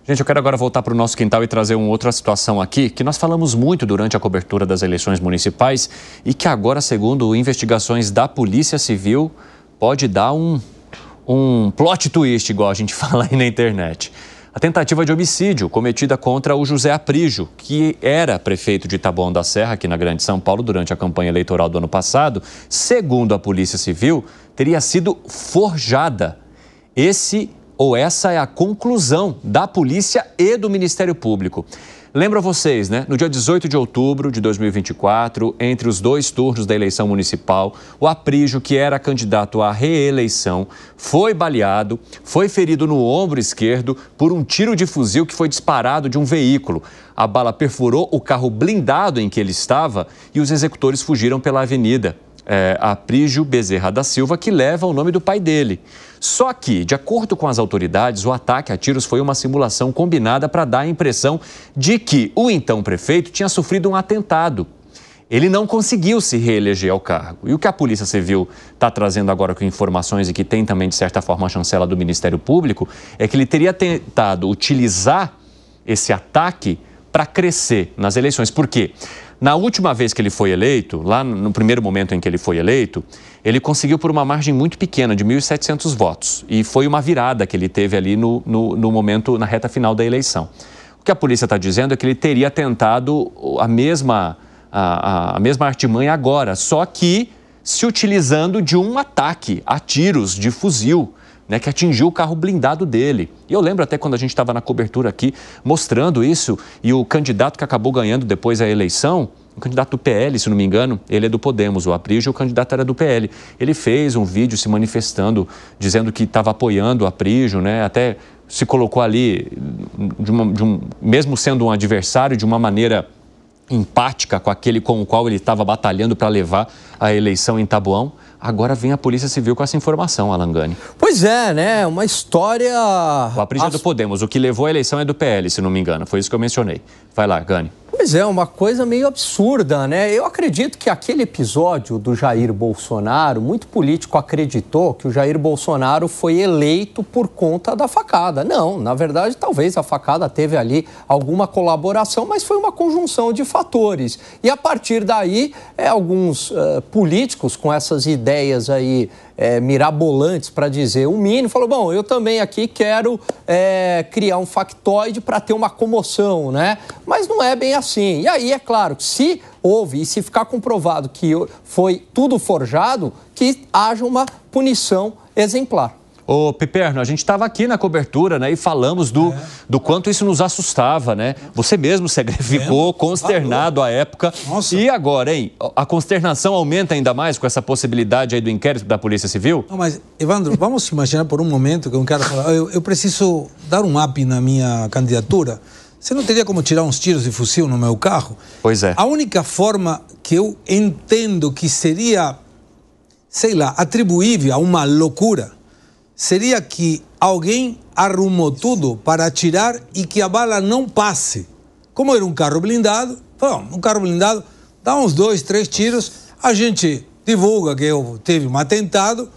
Gente, eu quero agora voltar para o nosso quintal e trazer uma outra situação aqui, que nós falamos muito durante a cobertura das eleições municipais e que agora, segundo investigações da Polícia Civil, pode dar um plot twist, igual a gente fala aí na internet. A tentativa de homicídio cometida contra o José Aprígio, que era prefeito de Taboão da Serra, aqui na Grande São Paulo, durante a campanha eleitoral do ano passado, segundo a Polícia Civil, teria sido forjada. Essa é a conclusão da polícia e do Ministério Público. Lembro a vocês, né? No dia 18 de outubro de 2024, entre os dois turnos da eleição municipal, o Aprígio, que era candidato à reeleição, foi baleado, foi ferido no ombro esquerdo por um tiro de fuzil que foi disparado de um veículo. A bala perfurou o carro blindado em que ele estava e os executores fugiram pela avenida Aprígio Bezerra da Silva, que leva o nome do pai dele. Só que, de acordo com as autoridades, o ataque a tiros foi uma simulação combinada para dar a impressão de que o então prefeito tinha sofrido um atentado. Ele não conseguiu se reeleger ao cargo. E o que a Polícia Civil está trazendo agora com informações e que tem também, de certa forma, a chancela do Ministério Público, é que ele teria tentado utilizar esse ataque para crescer nas eleições. Por quê? Na última vez que ele foi eleito, lá no primeiro momento em que ele foi eleito, ele conseguiu por uma margem muito pequena, de 1.700 votos. E foi uma virada que ele teve ali no momento, na reta final da eleição. O que a polícia está dizendo é que ele teria tentado a mesma artimanha agora, só que se utilizando de um ataque a tiros de fuzil, né, que atingiu o carro blindado dele. E eu lembro até quando a gente estava na cobertura aqui, mostrando isso, e o candidato que acabou ganhando depois a eleição, o candidato do PL, se não me engano, ele é do Podemos, o Aprígio, o candidato era do PL. Ele fez um vídeo se manifestando, dizendo que estava apoiando o Aprígio, né, até se colocou ali, mesmo sendo um adversário, de uma maneira empática com aquele com o qual ele estava batalhando para levar a eleição em Taboão. Agora vem a Polícia Civil com essa informação, Alan Gani. Pois é, né? Uma história... O Aprígio é do Podemos, o que levou a eleição é do PL, se não me engano. Foi isso que eu mencionei. Vai lá, Gani. Pois é, uma coisa meio absurda, né? Eu acredito que aquele episódio do Jair Bolsonaro, muito político acreditou que o Jair Bolsonaro foi eleito por conta da facada. Não, na verdade, talvez a facada teve ali alguma colaboração, mas foi uma conjunção de fatores. E a partir daí, alguns políticos com essas ideias aí mirabolantes, para dizer o mínimo, falou, bom, eu também aqui quero criar um factoide para ter uma comoção, né? Mas não é bem assim. E aí, é claro, se houve e se ficar comprovado que foi tudo forjado, que haja uma punição exemplar. Ô, Piperno, a gente estava aqui na cobertura, né, e falamos do quanto isso nos assustava, né? Você mesmo ficou consternado à época. Nossa. E agora, hein? A consternação aumenta ainda mais com essa possibilidade aí do inquérito da Polícia Civil? Não, mas, Evandro, vamos imaginar por um momento que um cara fala, eu preciso dar um up na minha candidatura. Você não teria como tirar uns tiros de fuzil no meu carro? Pois é. A única forma que eu entendo que seria, sei lá, atribuível a uma loucura seria que alguém arrumou tudo para atirar e que a bala não passe. Como era um carro blindado, um carro blindado, dá uns 2, 3 tiros, a gente divulga que eu teve um atentado,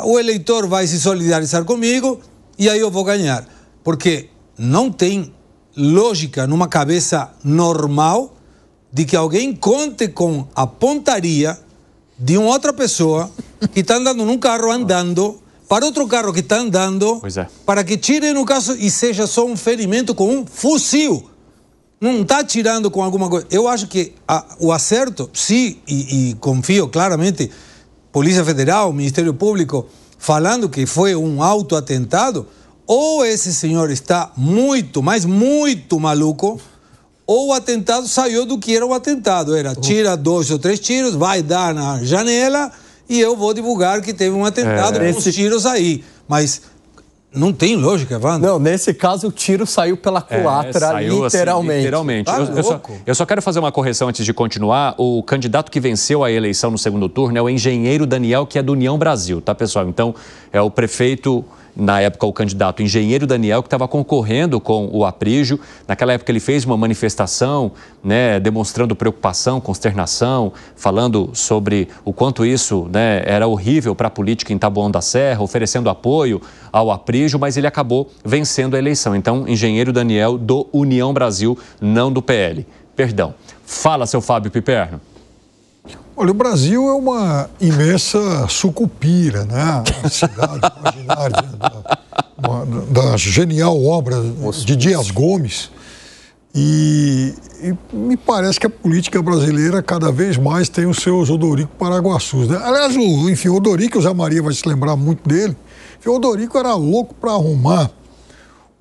o eleitor vai se solidarizar comigo e aí eu vou ganhar. Porque não tem lógica numa cabeça normal de que alguém conte com a pontaria de uma outra pessoa que está andando num carro andando para outro carro que está andando, para que tire no caso e seja só um ferimento com um fuzil. Não está tirando com alguma coisa. Eu acho que o acerto, sim, e confio claramente, Polícia Federal, Ministério Público, falando que foi um autoatentado, ou esse senhor está muito, mas muito maluco, ou o atentado saiu do que era o atentado. Era tira 2 ou 3 tiros, vai dar na janela e eu vou divulgar que teve um atentado com os tiros aí. Mas não tem lógica, Evandro. Não, nesse caso o tiro saiu pela culatra, literalmente. Assim, literalmente. Eu só quero fazer uma correção antes de continuar. O candidato que venceu a eleição no segundo turno é o engenheiro Daniel, que é do União Brasil, tá, pessoal? Então, é o prefeito na época, o candidato Engenheiro Daniel, que estava concorrendo com o Aprígio. Naquela época, ele fez uma manifestação, né, demonstrando preocupação, consternação, falando sobre o quanto isso, né, era horrível para a política em Taboão da Serra, oferecendo apoio ao Aprígio, mas ele acabou vencendo a eleição. Então, Engenheiro Daniel do União Brasil, não do PL. Perdão. Fala, seu Fábio Piperno. Olha, o Brasil é uma imensa sucupira, né? A cidade imaginária da genial obra de Dias Gomes. E me parece que a política brasileira cada vez mais tem os seus Odorico Paraguaçus, né? Aliás, o Odorico, o Zé Maria vai se lembrar muito dele. O Odorico era louco para arrumar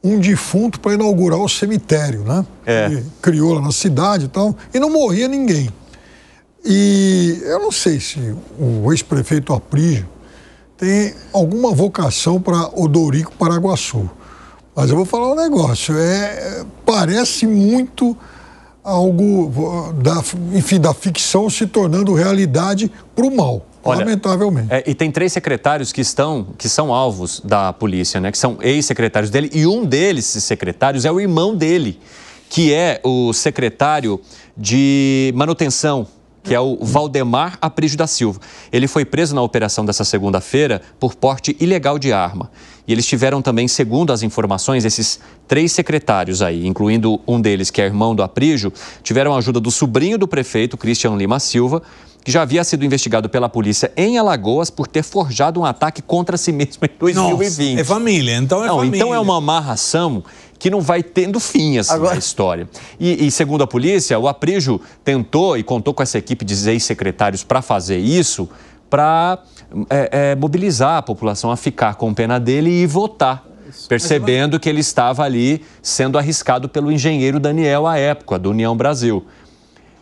um defunto para inaugurar o cemitério, né? Ele criou lá na cidade e tal, e não morria ninguém. E eu não sei se o ex-prefeito Aprígio tem alguma vocação para Odorico Paraguaçu, mas eu vou falar um negócio, parece muito algo da ficção se tornando realidade para o mal. Olha, lamentavelmente. E tem 3 secretários que são alvos da polícia, né? Que são ex-secretários dele, e um deles, secretários, é o irmão dele, que é o secretário de manutenção, que é o Valdemar Aprígio da Silva. Ele foi preso na operação dessa segunda-feira por porte ilegal de arma. E eles tiveram também, segundo as informações, esses 3 secretários aí, incluindo um deles, que é irmão do Aprígio, tiveram a ajuda do sobrinho do prefeito, Cristian Lima Silva, que já havia sido investigado pela polícia em Alagoas por ter forjado um ataque contra si mesmo em 2020. Nossa, é família, então é família. Então é uma amarração que não vai tendo fim, assim, a história. E segundo a polícia, o Aprígio tentou e contou com essa equipe de ex-secretários para fazer isso, para mobilizar a população a ficar com pena dele e votar, percebendo que ele estava ali sendo arriscado pelo Engenheiro Daniel à época, do União Brasil.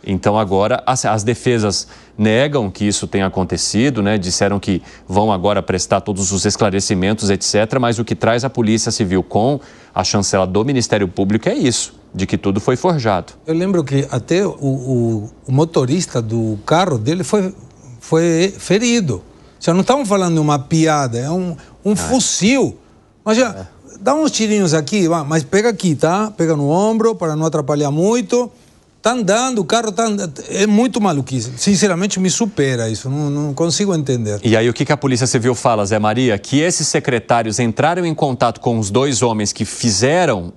Então agora as defesas negam que isso tenha acontecido, né? Disseram que vão agora prestar todos os esclarecimentos, etc. Mas o que traz a Polícia Civil com a chancela do Ministério Público é isso, de que tudo foi forjado. Eu lembro que até o motorista do carro dele foi ferido. Já não estamos falando de uma piada, é um fuzil. Mas já, dá uns tirinhos aqui, mas pega aqui, tá? Pega no ombro para não atrapalhar muito. Tá andando, o carro tá andando. É muito maluquice. Sinceramente, me supera isso. Não consigo entender. E aí, o que a Polícia Civil fala, Zé Maria? Que esses secretários entraram em contato com os 2 homens que fizeram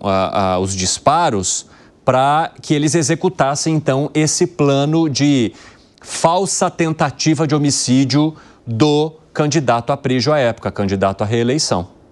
os disparos para que eles executassem, então, esse plano de falsa tentativa de homicídio do candidato Aprígio à época, candidato à reeleição.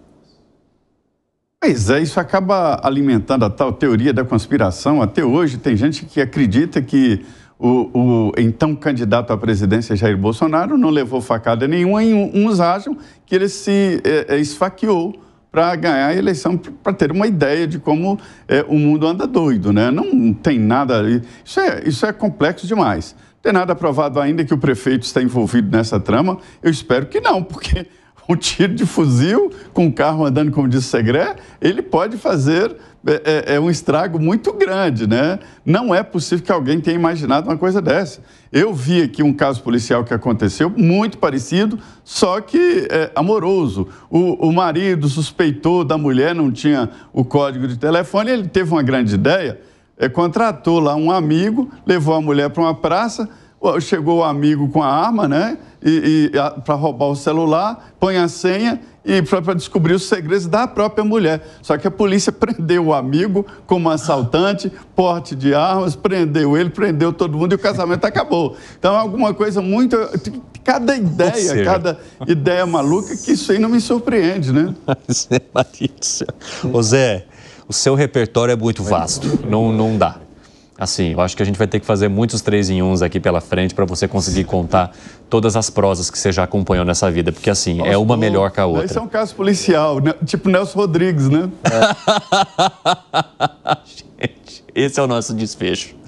Pois é, isso acaba alimentando a tal teoria da conspiração. Até hoje tem gente que acredita que o então candidato à presidência Jair Bolsonaro não levou facada nenhuma e uns acham que ele se esfaqueou para ganhar a eleição, para ter uma ideia de como o mundo anda doido, né? Não tem nada... Isso é complexo demais. Não tem nada provado ainda que o prefeito está envolvido nessa trama. Eu espero que não, porque... um tiro de fuzil com o carro andando, como disse o Segré, ele pode fazer um estrago muito grande, né? Não é possível que alguém tenha imaginado uma coisa dessa. Eu vi aqui um caso policial que aconteceu, muito parecido, só que amoroso. O marido suspeitou da mulher, não tinha o código de telefone, ele teve uma grande ideia, contratou lá um amigo, levou a mulher para uma praça, chegou o amigo com a arma, né? Para roubar o celular, põe a senha e para descobrir os segredos da própria mulher. Só que a polícia prendeu o amigo como assaltante, porte de armas, prendeu ele, prendeu todo mundo e o casamento acabou. Então é alguma coisa muito... Cada ideia maluca, que isso aí não me surpreende, né? Zé Maria do céu. Ô Zé, o seu repertório é muito vasto, não dá. Assim, eu acho que a gente vai ter que fazer muitos 3 em 1 aqui pela frente para você conseguir contar todas as prosas que você já acompanhou nessa vida, porque assim, é uma melhor que a outra. Isso é um caso policial, né? Tipo Nelson Rodrigues, né? Gente, esse é o nosso desfecho.